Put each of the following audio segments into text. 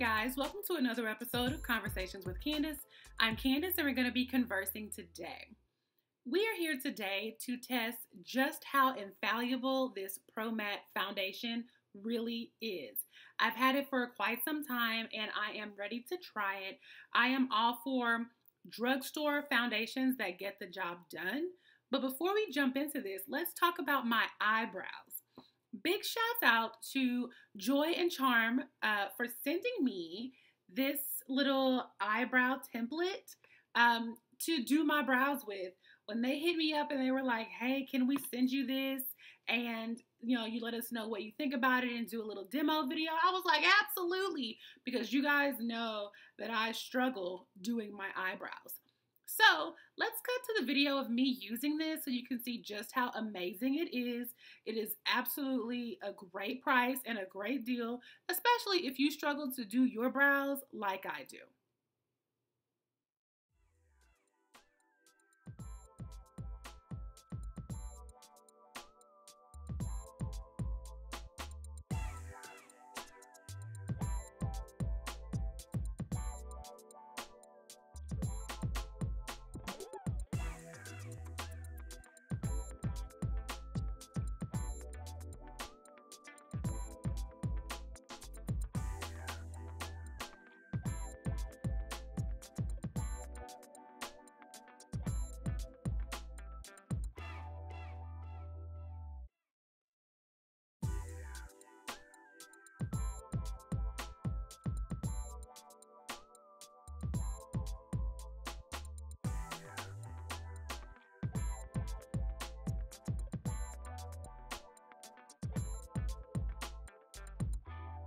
guys, welcome to another episode of Conversations with Candace. I'm Candace and we're going to be conversing today. We are here today to test just how infallible this Pro Matte foundation really is. I've had it for quite some time and I am ready to try it. I am all for drugstore foundations that get the job done. But before we jump into this, let's talk about my eyebrows. Big shout out to Joy and Charm for sending me this little eyebrow template to do my brows with. When they hit me up and they were like, hey, can we send you this? And, you let us know what you think about it and do a little demo video. I was like, absolutely, because you guys know that I struggle doing my eyebrows. So let's cut to the video of me using this so you can see just how amazing it is. It is absolutely a great price and a great deal, especially if you struggle to do your brows like I do.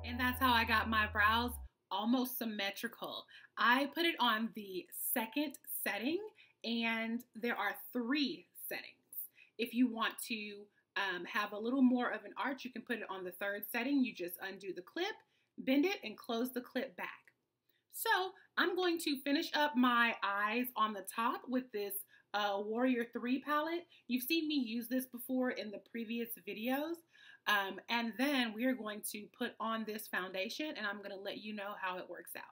And that's how I got my brows almost symmetrical. I put it on the second setting, and there are 3 settings. If you want to have a little more of an arch, you can put it on the 3rd setting. You just undo the clip, bend it, and close the clip back. So I'm going to finish up my eyes on the top with this Warrior 3 palette. You've seen me use this before in the previous videos. And then we are going to put on this foundation and I'm going to let you know how it works out.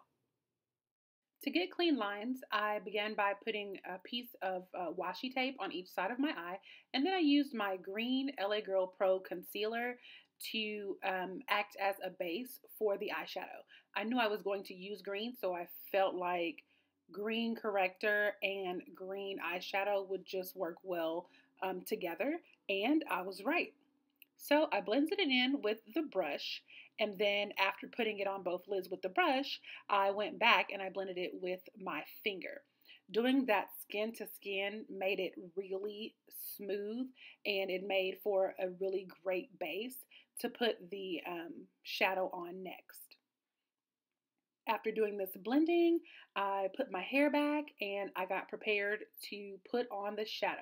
To get clean lines, I began by putting a piece of washi tape on each side of my eye, and then I used my green LA Girl Pro concealer to act as a base for the eyeshadow. I knew I was going to use green, so I felt like green corrector and green eyeshadow would just work well together, and I was right. So I blended it in with the brush, and then after putting it on both lids with the brush, I went back and I blended it with my finger. Doing that skin to skin made it really smooth, and it made for a really great base to put the shadow on next. After doing this blending, I put my hair back and I got prepared to put on the shadow.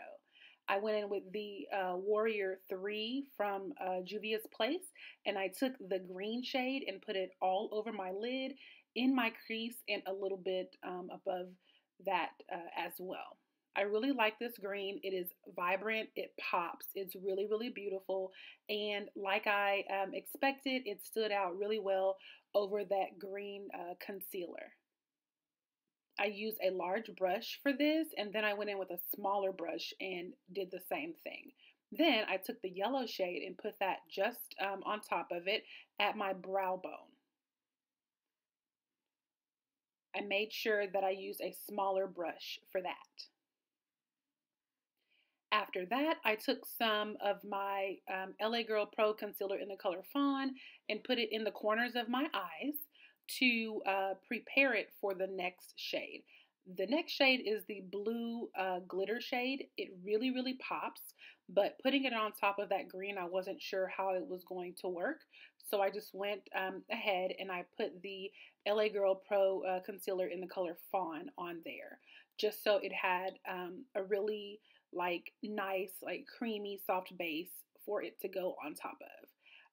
I went in with the Warrior 3 from Juvia's Place, and I took the green shade and put it all over my lid, in my crease, and a little bit above that as well. I really like this green. It is vibrant, it pops, it's really, really beautiful, and like I expected, it stood out really well over that green concealer. I used a large brush for this, and then I went in with a smaller brush and did the same thing. Then I took the yellow shade and put that just on top of it at my brow bone. I made sure that I used a smaller brush for that. After that, I took some of my LA Girl Pro concealer in the color Fawn and put it in the corners of my eyes to prepare it for the next shade. The next shade is the blue glitter shade. It really, really pops, but putting it on top of that green, I wasn't sure how it was going to work. So I just went ahead and I put the LA Girl Pro concealer in the color Fawn on there, just so it had a really nice, creamy, soft base for it to go on top of.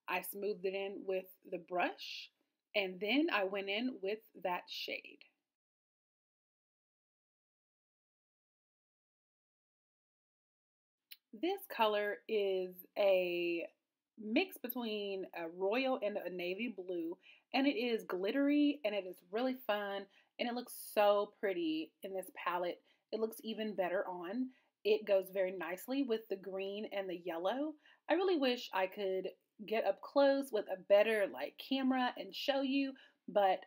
I smoothed it in with the brush, and then I went in with that shade. This color is a mix between a royal and a navy blue, and it is glittery and it is really fun and it looks so pretty in this palette. It looks even better on. It goes very nicely with the green and the yellow. I really wish I could get up close with a better like camera and show you, but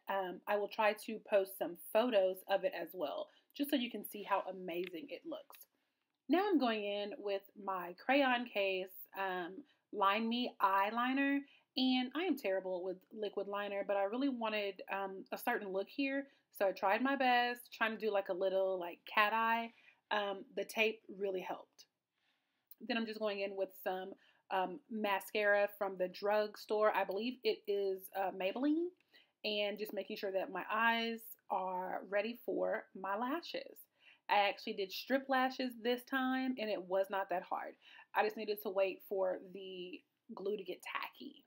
I will try to post some photos of it as well, just so you can see how amazing it looks. Now I'm going in with my crayon case Line Me eyeliner, and I am terrible with liquid liner, but I really wanted a certain look here, so I tried my best, trying to do like a little like cat eye. The tape really helped. Then I'm just going in with some mascara from the drugstore. I believe it is Maybelline, and just making sure that my eyes are ready for my lashes. I actually did strip lashes this time and it was not that hard. I just needed to wait for the glue to get tacky.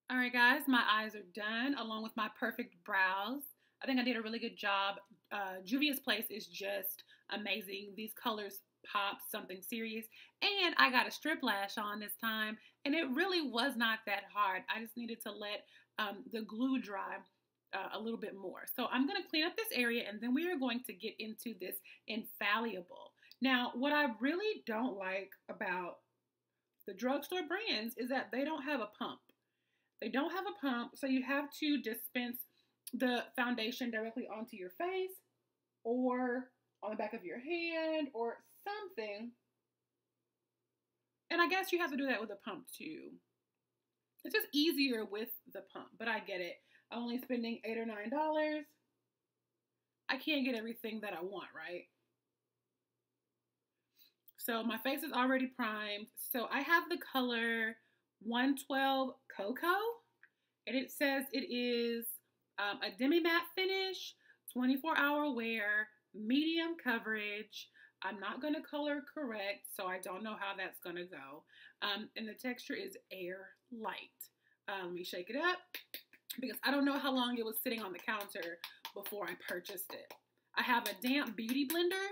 All right, guys, my eyes are done along with my perfect brows. I think I did a really good job. Juvia's Place is just amazing. These colors pop something serious. And I got a strip lash on this time, and it really was not that hard. I just needed to let the glue dry a little bit more. So I'm going to clean up this area, and then we are going to get into this Infallible. Now, what I really don't like about the drugstore brands is that they don't have a pump. They don't have a pump, so you have to dispense the foundation directly onto your face or on the back of your hand or something. And I guess you have to do that with a pump too. It's just easier with the pump, but I get it. I'm only spending $8 or $9. I can't get everything that I want, right? So my face is already primed. So I have the color 112 Cocoa, and it says it is a demi matte finish, 24-hour wear, medium coverage. I'm not going to color correct, so I don't know how that's going to go. And the texture is air light. Let me shake it up because I don't know how long it was sitting on the counter before I purchased it. I have a damp beauty blender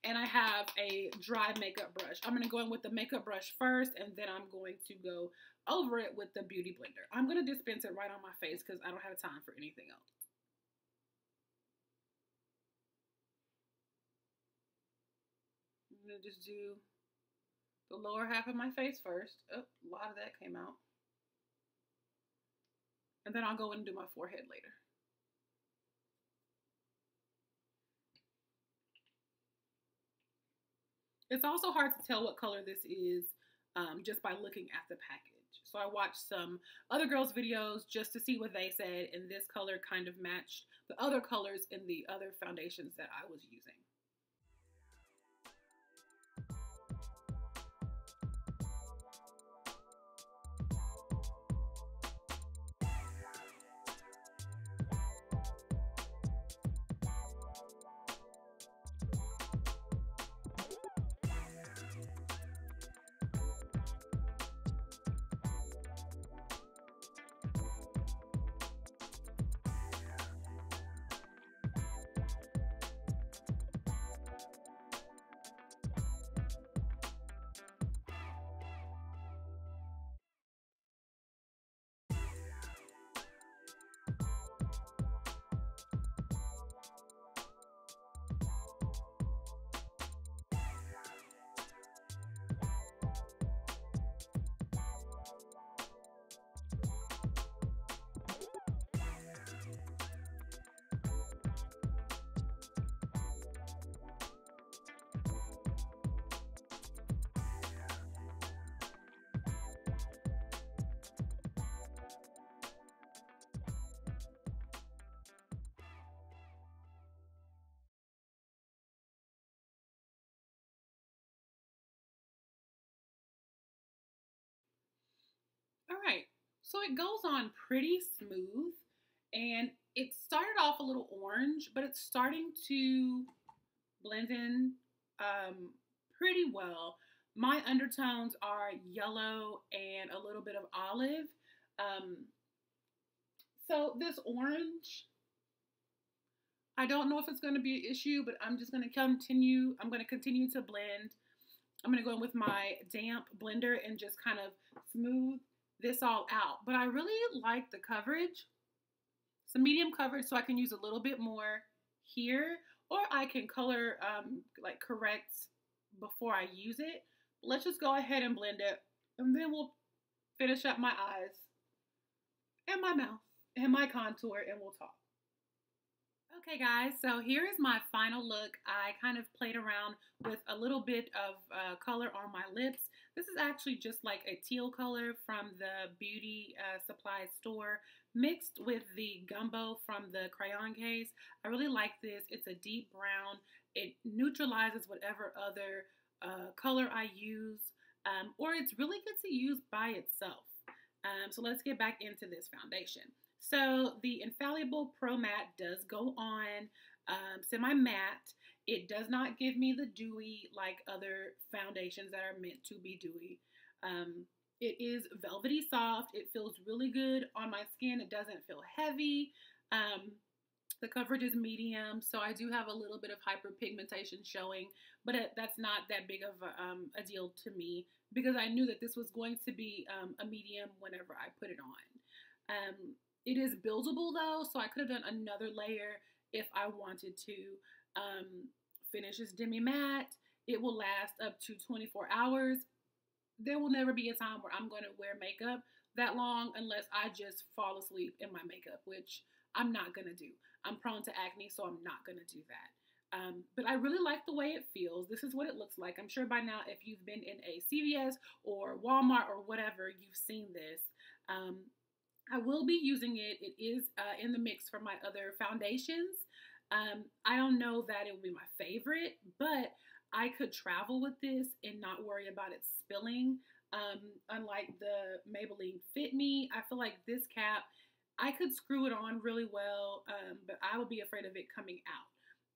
and I have a dry makeup brush. I'm going to go in with the makeup brush first, and then I'm going to go over it with the beauty blender. I'm going to dispense it right on my face because I don't have time for anything else. I'm going to just do the lower half of my face first. Oh, a lot of that came out. And then I'll go in and do my forehead later. It's also hard to tell what color this is just by looking at the package. So I watched some other girls' videos just to see what they said, and this color kind of matched the other colors in the other foundations that I was using. All right, so it goes on pretty smooth, and it started off a little orange, but it's starting to blend in pretty well. My undertones are yellow and a little bit of olive. So this orange, I don't know if it's going to be an issue, but I'm just going to continue. I'm going to continue to blend. I'm going to go in with my damp blender and just kind of smooth this all out. But I really like the coverage. It's a medium coverage, so I can use a little bit more here, or I can color, like correct before I use it. Let's just go ahead and blend it, and then we'll finish up my eyes and my mouth and my contour, and we'll talk. Okay guys, so here is my final look. I kind of played around with a little bit of color on my lips. This is actually just like a teal color from the beauty supply store mixed with the gumbo from the crayon case. I really like this. It's a deep brown. It neutralizes whatever other color I use, or it's really good to use by itself. So let's get back into this foundation. So the Infallible Pro Matte does go on semi-matte. It does not give me the dewy like other foundations that are meant to be dewy. It is velvety soft. It feels really good on my skin. It doesn't feel heavy. The coverage is medium, so I do have a little bit of hyperpigmentation showing, but that's not that big of a deal to me because I knew that this was going to be a medium whenever I put it on. It is buildable though, so I could have done another layer if I wanted to. Finish this demi-matte. It will last up to 24 hours. There will never be a time where I'm going to wear makeup that long unless I just fall asleep in my makeup, which I'm not going to do. I'm prone to acne, so I'm not going to do that. But I really like the way it feels. This is what it looks like. I'm sure by now, if you've been in a CVS or Walmart or whatever, you've seen this. I will be using it. It is in the mix for my other foundations. I don't know that it will be my favorite, but I could travel with this and not worry about it spilling. Unlike the Maybelline Fit Me, I feel like this cap, I could screw it on really well, but I would be afraid of it coming out.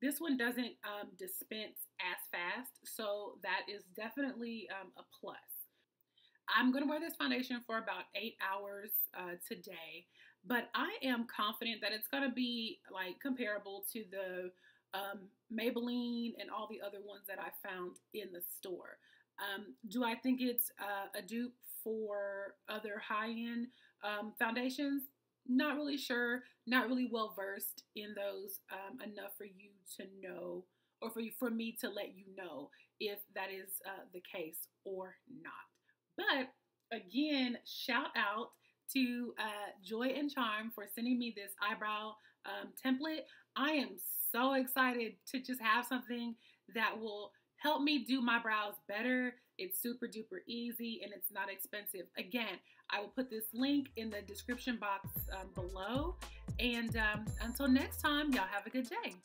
This one doesn't dispense as fast, so that is definitely a plus. I'm going to wear this foundation for about 8 hours today, but I am confident that it's going to be like comparable to the Maybelline and all the other ones that I found in the store. Do I think it's a dupe for other high-end foundations? Not really sure, not really well versed in those enough for you to know, or for me to let you know if that is the case or not. But again, shout out to Joy and Charm for sending me this eyebrow template. I am so excited to just have something that will help me do my brows better. It's super duper easy and it's not expensive. Again, I will put this link in the description box below. And until next time, y'all have a good day.